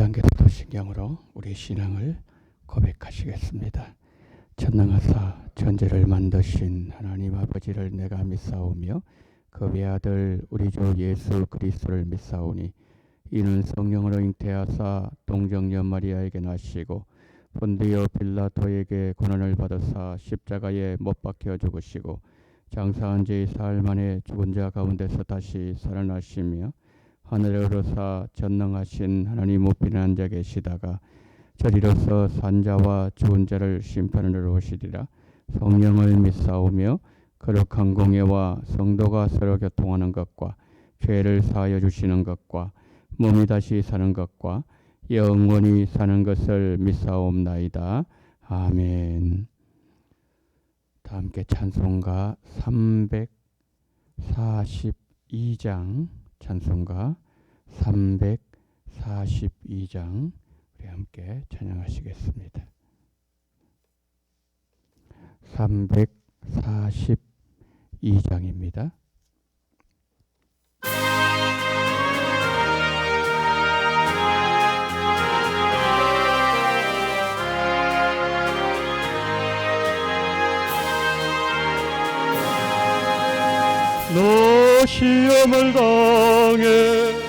5단계 도신경으로 우리 신앙을 고백하시겠습니다. 전능하사 천지를 만드신 하나님 아버지를 내가 믿사오며 그 외아들 우리 주 예수 그리스도를 믿사오니 이는 성령으로 잉태하사 동정녀 마리아에게 나시고 본디오 빌라토에게 고난을 받으사 십자가에 못 박혀 죽으시고 장사한 지 사흘 만에 죽은 자 가운데서 다시 살아나시며 하늘에 오르사 전능하신 하나님 우편에 앉아 계시다가 저리로서 산자와 죽은 자를 심판하러 오시리라. 성령을 믿사오며 거룩한 공예와 성도가 서로 교통하는 것과 죄를 사하여 주시는 것과 몸이 다시 사는 것과 영원히 사는 것을 믿사옵나이다. 아멘. 다 함께 찬송가 342장 찬송가 342장 우리 함께 찬양하시겠습니다. 342장입니다. 너 시험을 당해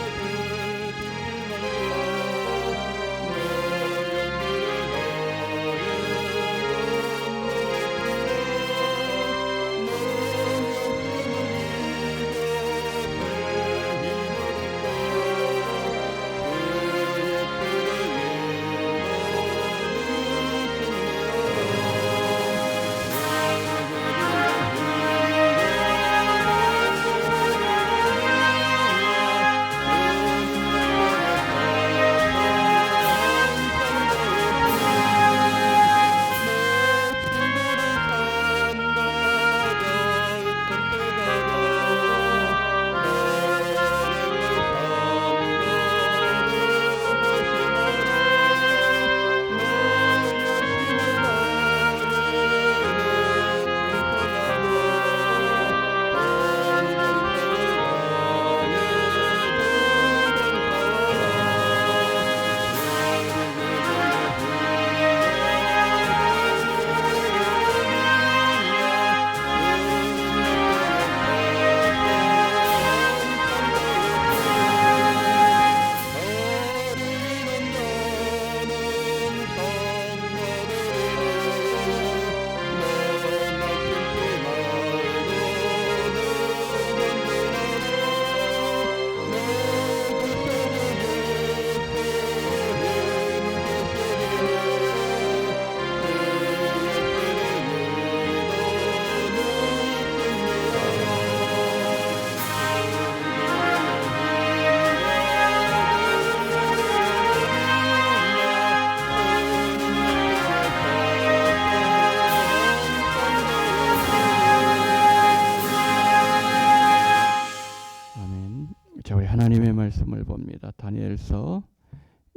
하나님의 말씀을 봅니다. 다니엘서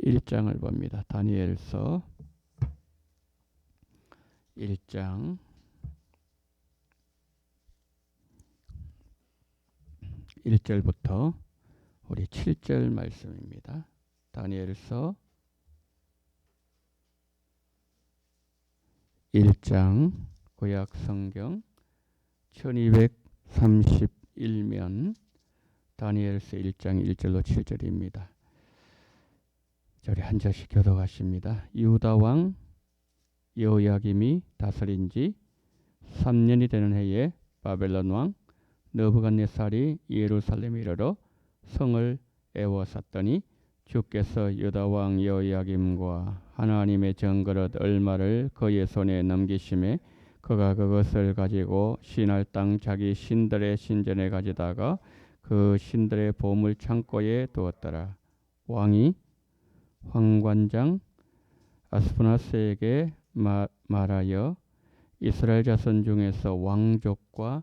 1장을 봅니다. 다니엘서 1장 1절부터 우리 7절 말씀입니다. 다니엘서 1장 구약 성경 1231면 다니엘서 1장 1절로 7절입니다. 우리 한 절씩 교독하십니다. 유다 왕 여호야김이 다스린 지 3년이 되는 해에 바벨론 왕 느부갓네살이 예루살렘에 이르러 성을 에워쌌더니 주께서 유다 왕 여호야김과 하나님의 정그릇 얼마를 그의 손에 넘기심에 그가 그것을 가지고 시날 땅 자기 신들의 신전에 가져다가 그 신들의 보물 창고에 두었더라. 왕이 황관장 아스푸나스에게 말하여 이스라엘 자손 중에서 왕족과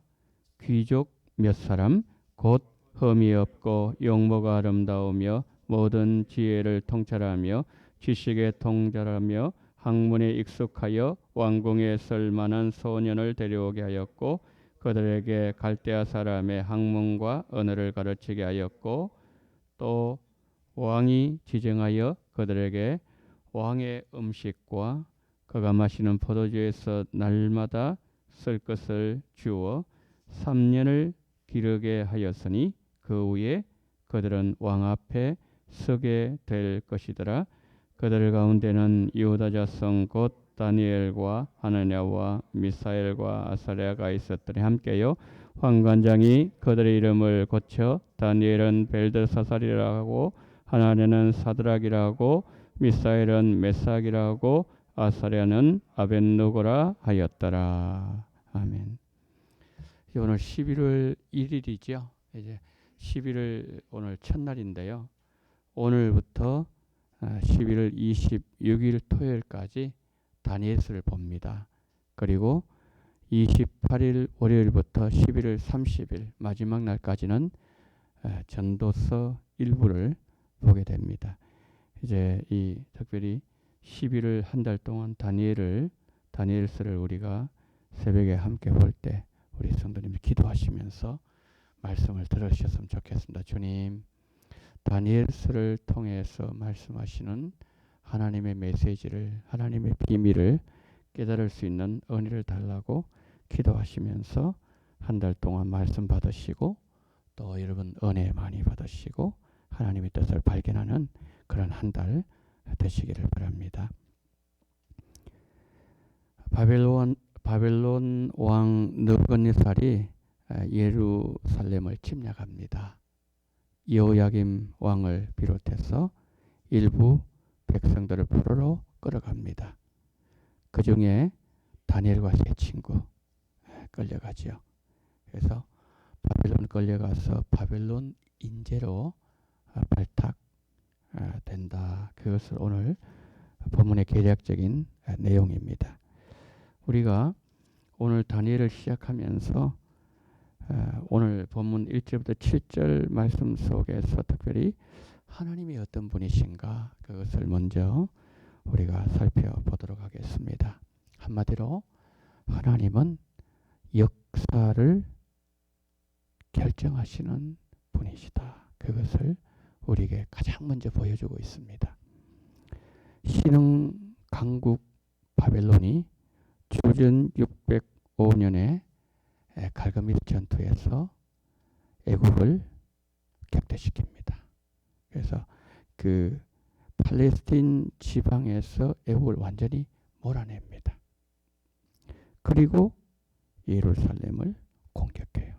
귀족 몇 사람 곧 흠이 없고 용모가 아름다우며 모든 지혜를 통찰하며 지식에 통달하며 학문에 익숙하여 왕궁에 설 만한 소년을 데려오게 하였고 그들에게 갈대아 사람의 학문과 언어를 가르치게 하였고 또 왕이 지정하여 그들에게 왕의 음식과 그가 마시는 포도주에서 날마다 쓸 것을 주어 3년을 기르게 하였으니 그 후에 그들은 왕 앞에 서게 될 것이더라. 그들 가운데는 유다 자손 곧 다니엘과 하나냐와 미사엘과 아사랴가 있었더니 함께요. 환관장이 그들의 이름을 고쳐 다니엘은 벨드사살이라 하고 하나냐는 사드락이라 하고 미사엘은 메삭이라 고 아사랴는 아벤누고라 하였더라. 아멘. 오늘 11월 1일이죠. 이제 11월 오늘 첫날인데요. 오늘부터 11월 26일 토요일까지 다니엘서를 봅니다. 그리고 28일 월요일부터 11월 30일 마지막 날까지는 전도서 일부를 보게 됩니다. 이제 이 특별히 11월 한 달 동안 다니엘서를 우리가 새벽에 함께 볼 때 우리 성도님이 기도하시면서 말씀을 들으셨으면 좋겠습니다. 주님, 다니엘서를 통해서 말씀하시는 하나님의 메시지를, 하나님의 비밀을 깨달을 수 있는 은혜를 달라고 기도하시면서 한 달 동안 말씀 받으시고 또 여러분 은혜 많이 받으시고 하나님의 뜻을 발견하는 그런 한 달 되시기를 바랍니다. 바벨론 왕 느부갓네살이 예루살렘을 침략합니다. 여호야김 왕을 비롯해서 일부 백성들을 포로로 끌어갑니다. 그 중에 다니엘과 세 친구 끌려가죠. 그래서 바벨론 끌려가서 바벨론 인재로 발탁된다. 그것을 오늘 본문의 개략적인 내용입니다. 우리가 오늘 다니엘을 시작하면서 오늘 본문 1절부터 7절 말씀 속에서 특별히 하나님이 어떤 분이신가 그것을 먼저 우리가 살펴보도록 하겠습니다. 한마디로 하나님은 역사를 결정하시는 분이시다. 그것을 우리에게 가장 먼저 보여주고 있습니다. 신흥 강국 바벨론이 주전 605년에 갈그미스 전투에서 애국을 격퇴시킵니다. 그래서 그 팔레스틴 지방에서 애국을 완전히 몰아냅니다. 그리고 예루살렘을 공격해요.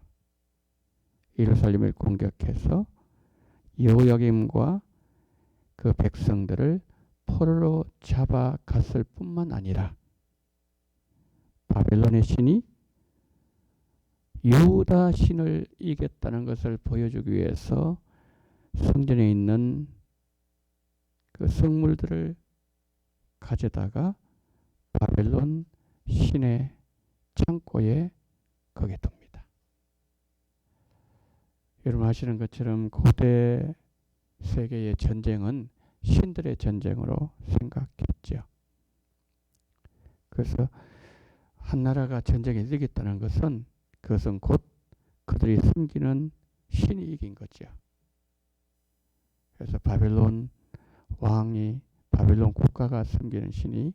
예루살렘을 공격해서 여호야김과 그 백성들을 포로로 잡아갔을 뿐만 아니라 바벨론의 신이 유다 신을 이겼다는 것을 보여주기 위해서 성전에 있는 그 성물들을 가져다가 바벨론 신의 창고에 거기에 둡니다. 여러분 아시는 것처럼 고대 세계의 전쟁은 신들의 전쟁으로 생각했죠. 그래서 한 나라가 전쟁에 이기겠다는 것은 그것은 곧 그들이 섬기는 신이 이긴 거죠. 그래서 바벨론 왕이 바벨론 국가가 섬기는 신이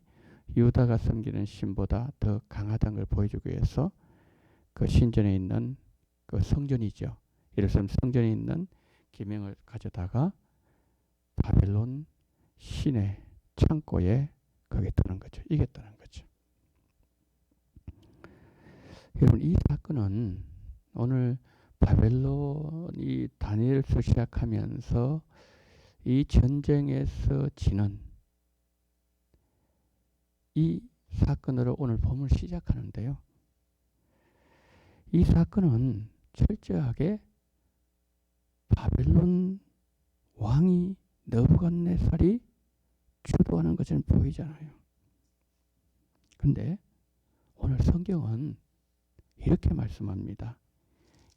유다가 섬기는 신보다 더 강하다는 걸 보여주기 위해서 그 신전에 있는 그 성전이죠. 예루살렘 성전에 있는 기명을 가져다가 바벨론 신의 창고에 거기에 두는 거죠. 이겼다는 거죠. 여러분 이 사건은 오늘 바벨론이 다니엘서 시작하면서 이 전쟁에서 지는 이 사건으로 오늘 본문을 시작하는데요. 이 사건은 철저하게 바벨론 왕이 느부갓네살이 주도하는 것처럼 보이잖아요. 근데 오늘 성경은 이렇게 말씀합니다.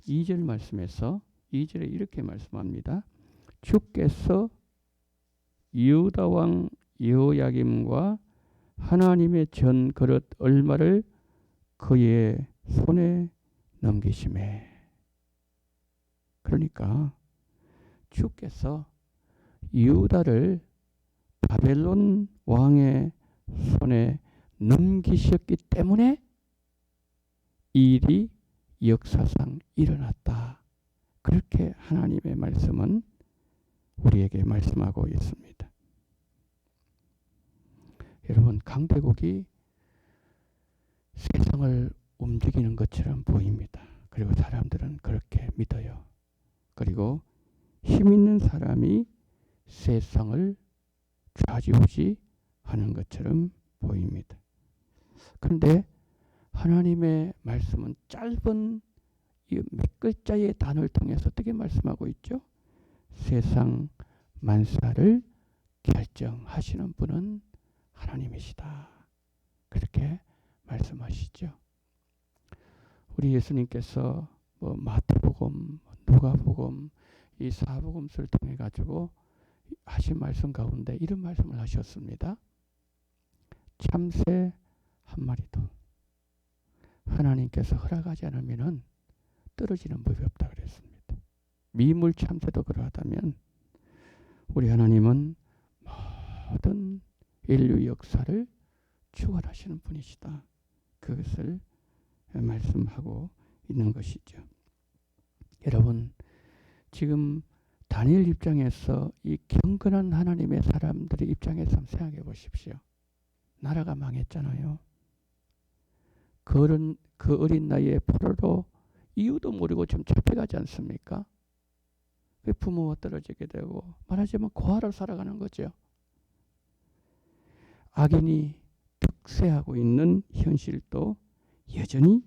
2절 말씀에서 2절에 이렇게 말씀합니다. 주께서 유다 왕 여호야김과 하나님의 전 그릇 얼마를 그의 손에 넘기심에. 그러니까 주께서 유다를 바벨론 왕의 손에 넘기셨기 때문에 이 일이 역사상 일어났다. 그렇게 하나님의 말씀은 우리에게 말씀하고 있습니다. 여러분, 강대국이 세상을 움직이는 것처럼 보입니다. 그리고 사람들은 그렇게 믿어요. 그리고 힘 있는 사람이 세상을 좌지우지하는 것처럼 보입니다. 그런데 하나님의 말씀은 짧은 이 몇 글자의 단어를 통해서 어떻게 말씀하고 있죠? 세상 만사를 결정하시는 분은 하나님이시다. 그렇게 말씀하시죠. 우리 예수님께서 마태복음, 누가복음, 이 사복음서를 통해 가지고 하신 말씀 가운데 이런 말씀을 하셨습니다. 참새 한 마리도 하나님께서 허락하지 않으면 떨어지는 법이 없다 그랬습니다. 미물 참새도 그러하다면 우리 하나님은 모든 인류 역사를 주관하시는 분이시다. 그것을 말씀하고 있는 것이죠. 여러분, 지금 다니엘 입장에서 이 경건한 하나님의 사람들의 입장에서 한번 생각해 보십시오. 나라가 망했잖아요. 그 어린 나이에 포로로 이유도 모르고 좀 잡혀가지 않습니까? 부모와 떨어지게 되고 말하자면 고아로 살아가는 거죠. 악인이 득세하고 있는 현실도 여전히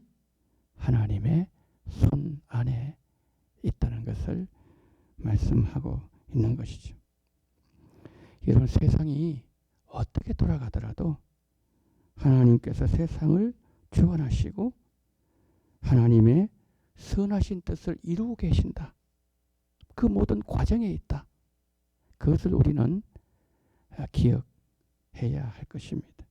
하나님의 손 안에 있다는 것을 말씀하고 있는 것이죠. 여러분, 세상이 어떻게 돌아가더라도 하나님께서 세상을 주관하시고 하나님의 선하신 뜻을 이루고 계신다. 그 모든 과정에 있다. 그것을 우리는 기억해야 할 것입니다.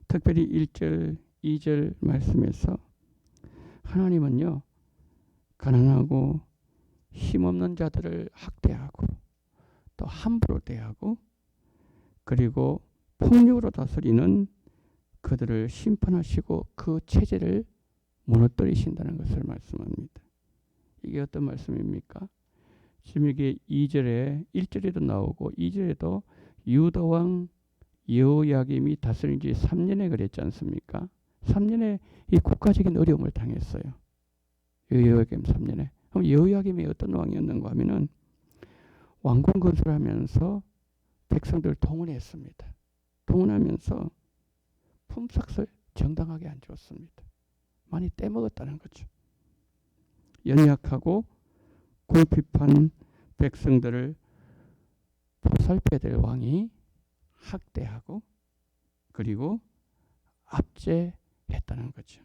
특별히 1절, 2절 말씀에서 하나님은요, 가난하고 힘없는 자들을 학대하고 또 함부로 대하고 그리고 폭력으로 다스리는 그들을 심판하시고 그 체제를 무너뜨리신다는 것을 말씀합니다. 이게 어떤 말씀입니까? 지금 이게 2절에 1절에도 나오고 2절에도 유다 왕 여호야김이 다스린 지 3년에 그랬지 않습니까? 3년에 이 국가적인 어려움을 당했어요. 여호야김 3년에. 그럼 여호야김이 어떤 왕이었는가 하면은 왕궁 건설하면서 백성들을 동원했습니다. 동원하면서 품삯을 정당하게 안 줬습니다. 많이 떼먹었다는 거죠. 연약하고 궁핍한 백성들을 보살펴야 될 왕이 학대하고 그리고 압제했다는 거죠.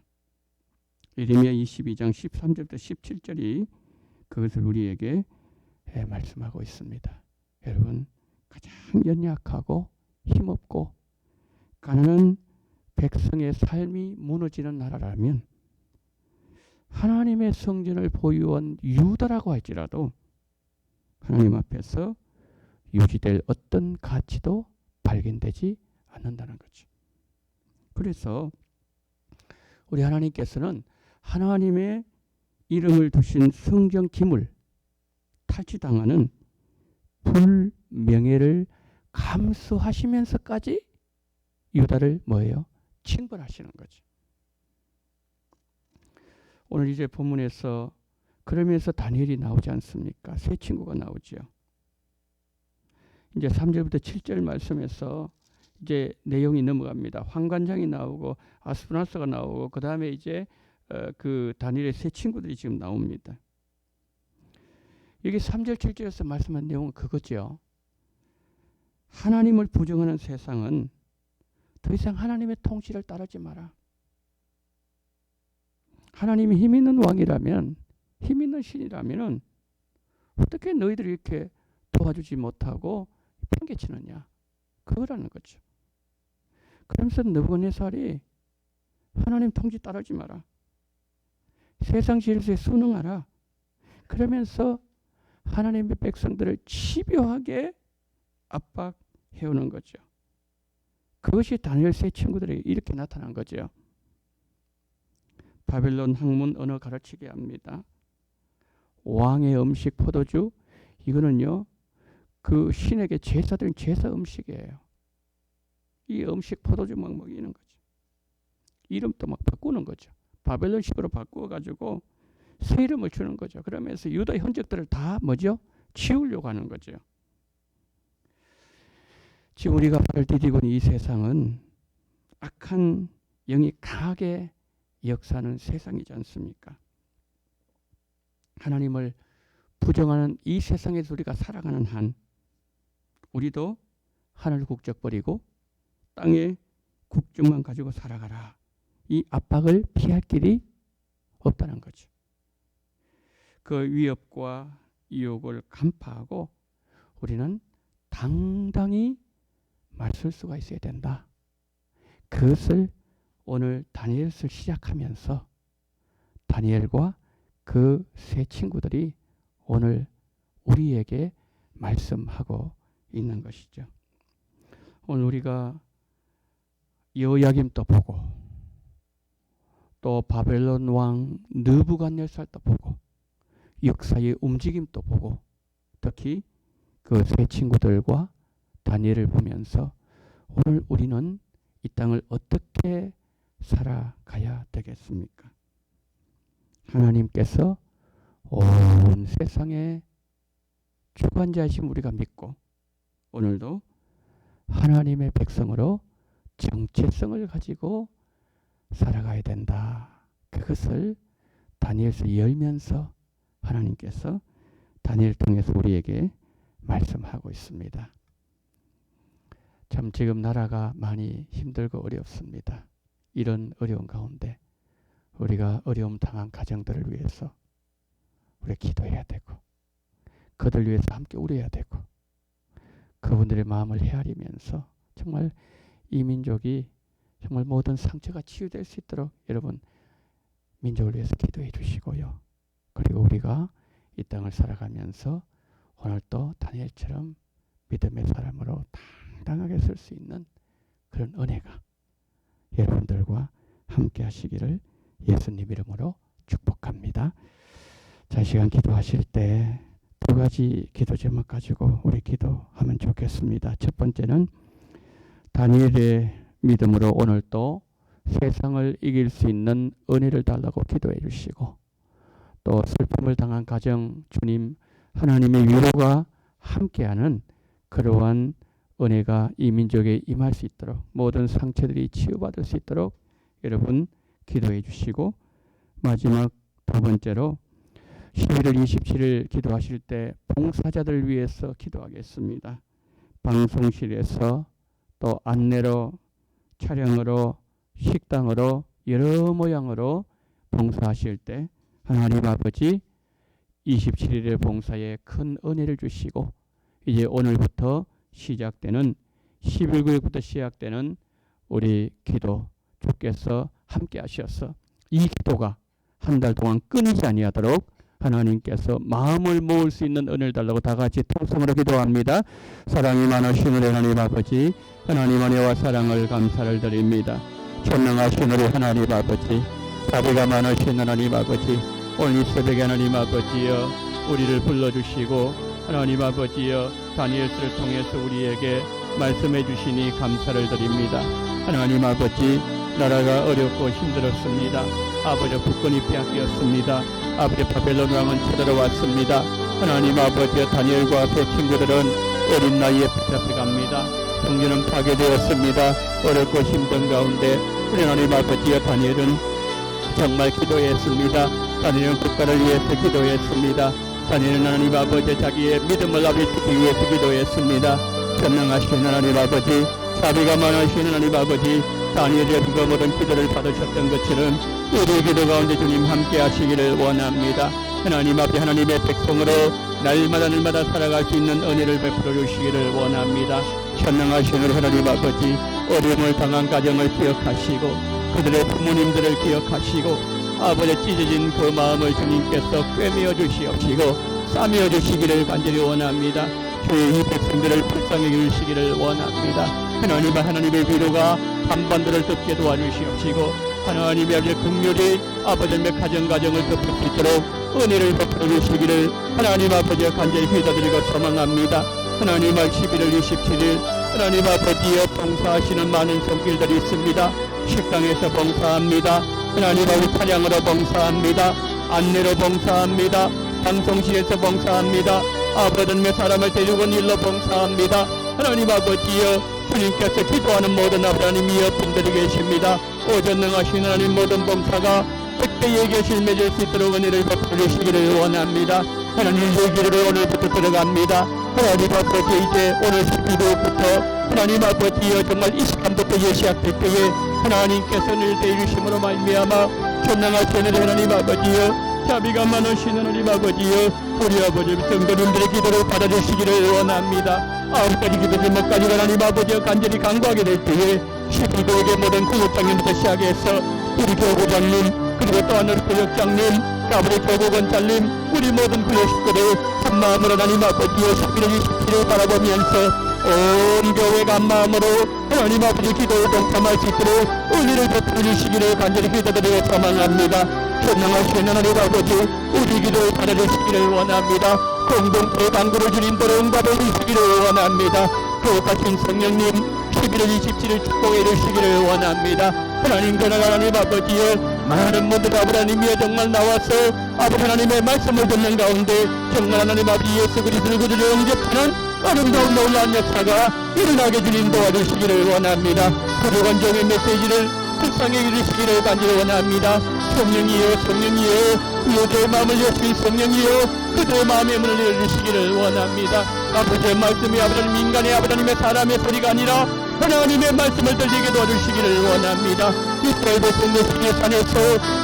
예레미야 22장 13절부터 17절이 그것을 우리에게 말씀하고 있습니다. 여러분, 가장 연약하고 힘없고 가난한 백성의 삶이 무너지는 나라라면 하나님의 성전을 보유한 유다라고 할지라도 하나님 앞에서 유지될 어떤 가치도 발견되지 않는다는 거죠. 그래서 우리 하나님께서는 하나님의 이름을 두신 성전 기물 탈취당하는 불명예를 감수하시면서까지 유다를 뭐예요? 징벌하시는 거죠. 오늘 이제 본문에서 그러면서 다니엘이 나오지 않습니까? 새 친구가 나오죠. 이제 3절부터 7절 말씀에서 이제 내용이 넘어갑니다. 환관장이 나오고 아스푸나스가 나오고 그 다음에 이제 그 다니엘의 새 친구들이 지금 나옵니다. 여기 3절 7절에서 말씀한 내용은 그거죠. 하나님을 부정하는 세상은 더 이상 하나님의 통치를 따르지 마라. 하나님이 힘 있는 왕이라면, 힘 있는 신이라면 어떻게 너희들이 이렇게 도와주지 못하고 팽개치느냐. 그거라는 거죠. 그러면서 느부갓네살이 하나님 통치 따르지 마라. 세상 질서에 순응하라. 그러면서 하나님의 백성들을 집요하게 압박해오는 거죠. 그것이 다니엘 세 친구들에게 이렇게 나타난 거죠. 바벨론 학문 언어 가르치게 합니다. 왕의 음식 포도주, 이거는요 그 신에게 제사드린 제사 음식이에요. 이 음식 포도주 막 먹이는 거죠. 이름도 막 바꾸는 거죠. 바벨론식으로 바꾸어가지고 새 이름을 주는 거죠. 그러면서 유다 흔적들을 다 뭐죠? 치우려고 하는 거죠. 지금 우리가 발을 디디고 있는 이 세상은 악한 영이 강하게 역사하는 세상이지 않습니까? 하나님을 부정하는 이 세상에서 우리가 살아가는 한 우리도 하늘 국적 버리고 땅의 국적만 가지고 살아가라. 이 압박을 피할 길이 없다는 거죠. 그 위협과 유혹을 간파하고 우리는 당당히 맞설 수가 있어야 된다. 그것을 오늘 다니엘을 시작하면서 다니엘과 그 세 친구들이 오늘 우리에게 말씀하고 있는 것이죠. 오늘 우리가 여호야김도 보고 또 바벨론 왕 느부갓네살도 보고 역사의 움직임도 보고 특히 그 세 친구들과 다니엘을 보면서 오늘 우리는 이 땅을 어떻게 살아가야 되겠습니까? 하나님께서 온 세상의 주관자이신 우리가 믿고 오늘도 하나님의 백성으로 정체성을 가지고 살아가야 된다. 그것을 다니엘서 열면서 하나님께서 다니엘 통해서 우리에게 말씀하고 있습니다. 참 지금 나라가 많이 힘들고 어렵습니다. 이런 어려운 가운데 우리가 어려움 당한 가정들을 위해서 우리가 기도해야 되고 그들 위해서 함께 울어야 되고 그분들의 마음을 헤아리면서 정말 이 민족이 정말 모든 상처가 치유될 수 있도록 여러분 민족을 위해서 기도해 주시고요. 그리고 우리가 이 땅을 살아가면서 오늘 또 다니엘처럼 믿음의 사람으로 당당하게 설 수 있는 그런 은혜가 여러분들과 함께 하시기를 예수님 이름으로 축복합니다. 자, 시간 기도하실 때 두 가지 기도 제목 가지고 우리 기도하면 좋겠습니다. 첫 번째는 다니엘의 믿음으로 오늘 또 세상을 이길 수 있는 은혜를 달라고 기도해 주시고 또 슬픔을 당한 가정 주님 하나님의 위로가 함께하는 그러한 은혜가 이 민족에 임할 수 있도록 모든 상처들이 치유받을 수 있도록 여러분 기도해 주시고 마지막 두 번째로 11월 27일 기도하실 때 봉사자들 위해서 기도하겠습니다. 방송실에서 또 안내로 촬영으로 식당으로 여러 모양으로 봉사하실 때 하나님 아버지 27일의 봉사에 큰 은혜를 주시고 이제 오늘부터 시작되는 11구역부터 시작되는 우리 기도 주께서 함께 하셔서 이 기도가 한 달 동안 끊이지 아니하도록 하나님께서 마음을 모을 수 있는 은혜를 달라고 다 같이 통성으로 기도합니다. 사랑이 많으신 우리 하나님 아버지 하나님 은혜와 사랑을 감사를 드립니다. 전능하신 우리 하나님 아버지 자비가 많으신 하나님 아버지 오늘 이 새벽에 하나님 아버지여 우리를 불러주시고 하나님 아버지여 다니엘서를 통해서 우리에게 말씀해 주시니 감사를 드립니다. 하나님 아버지 나라가 어렵고 힘들었습니다. 아버지 국권이 빼앗겼습니다. 아버지 바벨론 왕은 쳐들어왔습니다. 하나님 아버지여 다니엘과 그 친구들은 어린 나이에 붙잡혀갑니다. 성전은 파괴되었습니다. 어렵고 힘든 가운데 우리 하나님 아버지여 다니엘은 정말 기도했습니다. 다니엘은 국가를 위해서 기도했습니다. 다니엘은 하나님 아버지 자기의 믿음을 아버지기 위해서 기도했습니다. 전능하신 하나님 아버지 자비가 많으신 하나님 아버지 다니엘의 그 모든 기도를 받으셨던 것처럼 우리 기도 가운데 주님 함께 하시기를 원합니다. 하나님 아버지 하나님의 백성으로 날마다 살아갈 수 있는 은혜를 베풀어 주시기를 원합니다. 전능하신 우리 하나님 아버지 어려움을 당한 가정을 기억하시고 그들의 부모님들을 기억하시고 아버지 찢어진 그 마음을 주님께서 꿰매어 주시옵시고 싸매어 주시기를 간절히 원합니다. 주의 이 백성들을 불쌍히 여기시기를 원합니다. 하나님의 위로가 한반도를 덮게 도와주시옵시고 하나님의 아버지 긍휼이 아버지의 가정을 덮을 수 있도록 은혜를 베풀어 주시기를 하나님 아버지 간절히 기도드리고 소망합니다. 하나님 11월 27일 하나님 아버지여 봉사하시는 많은 손길들이 있습니다. 식당에서 봉사합니다. 하나님 아버지 찬양으로 봉사합니다. 안내로 봉사합니다. 방송실에서 봉사합니다. 아버지의 사람을 데리고 온 일로 봉사합니다. 하나님 아버지여 주님께서 기도하는 모든 하나님이여 분들이 계십니다. 오전능하신 하나님 모든 봉사가 백배의 계실 맺을 수 있도록 은혜를 베풀어 주시기를 원합니다. 하나님의 기도로 오늘부터 들어갑니다. 하나님 아버지 이제 오늘 12도부터 하나님 아버지여 정말 이 시간부터 시작될 때에 하나님께서 늘 대주심으로 말미암아 전능하신 하나님 아버지여 자비가 많으신 하나님 아버지여 우리 아버지 성도님들의 기도를 받아주시기를 원합니다. 9가지 기도 제목까지 하나님 아버지여 간절히 간구하게 될 때에 12도에게 모든 구역장님부터 시작해서 우리 교구장님 그리고 또 하늘 구역장님 아버지 교구원장님 우리 모든 구역 식구들 한마음으로 하나님 아버지여 11월 27일 바라보면서 온 교회가 한마음으로 하나님 아버지 기도에 동참할 수 있도록 은혜를 베풀어 주시기를 간절히 기도드리고 소망합니다. 전능하신 하나님 아버지 우리 기도를 받아주시기를 원합니다. 공동체 간구를 주님도로 응답해 주시기를 원합니다. 거룩하신 성령님 11월 27일 축복해 주시기를 원합니다. 하나님 하나님 아버지여 많은 분들 아버지님이여 정말 나와서 아버지 하나님의 말씀을 듣는 가운데 정말 하나님 아버지 예수 그리스도를 구주로 영접하는 아름다운 놀라운 역사가 일어나게 주님 도와주시기를 원합니다. 구주관종의 메시지를 불쌍히 해주시기를 간절히 원합니다. 성령이여 그들의 마음을 여신 성령이여 그들의 마음의 문을 열어주시기를 원합니다. 아버지의 말씀이 아버지님 인간의 아버지님의 사람의 소리가 아니라 하나님의 말씀을 들리게 도와주시기를 원합니다. 이스라엘 백성들 시기의 산에서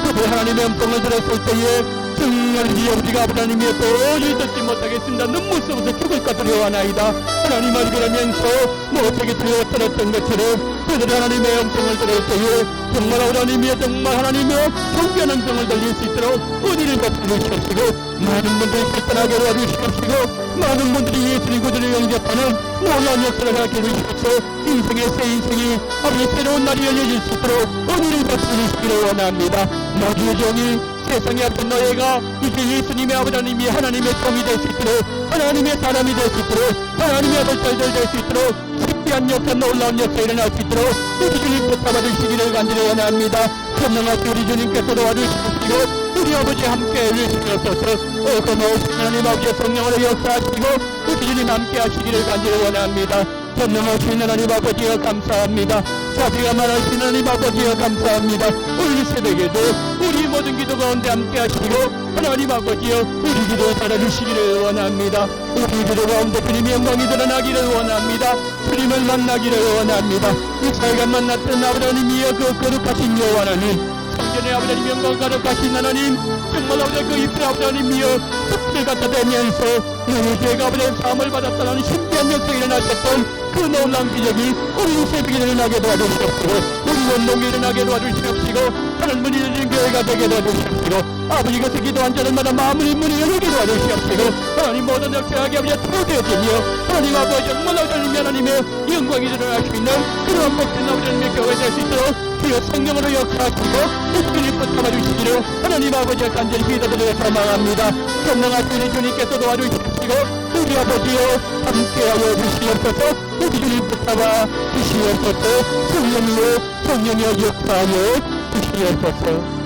그들 하나님의 음성을 들었을 때에 정말 우리가 하나님의 도저히 듣지 못하겠습니다. 눈물 쏟아서 죽을 것 두려워하나이다. 하나님을 그러면서 못하게 두려웠던 것처럼 그들이 하나님의 음성을 들을 때에 정말 하나님의 정말 하나님의 정변 음성을 들릴 수 있도록 은혜를 베풀어 주시옵시고 많은 분들이 실천하게 도와주시옵시고 많은 분들이 예수님 구주를 영접하는 놀라운 역사를 하게 해주시옵소서. 인생의 새 인생이 아버지 새로운 날이 열려질 수 있도록 은혜를 베풀어 주시기를 원합니다. 마귀의 종이 세상의 앞선 너희가 이제 예수님의 아버지님이 하나님의 종이 될 수 있도록 하나님의 사람이 될 수 있도록 하나님의 아들들 될 수 있도록 신비한 역사 놀라운 역사 일어날 수 있도록 우리 주님 붙잡아주시기를 간절히 원합니다. 전능하신 우리 주님께서 도와주시고 우리 아버지 함께 해주시옵소서. 고마우신 하나님 아버지의 성령으로 역사하시고 우리 주님 함께 하시기를 간절히 원합니다. 전능하신 하나님 아버지여 감사합니다. 자비가 많으신 하나님 아버지여 감사합니다. 우리 새벽에도 우리 모든 기도 가운데 함께 하시고 하나님 아버지여 우리 기도 살아주시기를 원합니다. 우리 기도 가운데 주님의 영광이 드러나기를 원합니다. 주님을 만나기를 원합니다. 이 사이가 만났던 아버지님이여 그 거룩하신 여호와 하나님 성전의 아버지님 영광 가득하신 하나님 정말 아버지 그 입술 아버지님이여 숲을 갖다 대면서 우리 죄가 아버지의 사함을 받았다는 신비한 역사가 일어나셨던 그 놀라운 기적이 우리 새벽에 일어나게 도와주시옵시고 우리 원동에 일어나게 도와주시옵시고 하는 분이 열린 교회가 되게 도와주시옵시고 아버지 이것을 기도한 자들마다 마음을 문이 열리게 도와주시옵시고 하나님 모든 역사하게 아버지 토되어지며 하나님 아버지 정말 아버지님 하나님의 영광이 드러날 수 있는 그러한 복된 아버지님의 교회 될 수 있도록 주여 성령으로 역사하시고 주님 붙잡아주시기를 하나님 아버지의 간절히 기도드려 소망합니다. 전능하신 우리 주님께서 도와주시옵시고 우리 아버지여 함께하여 주시옵소서. 우리 주님 붙잡아 주시옵소서. 성령이여 역사하여 주시옵소서.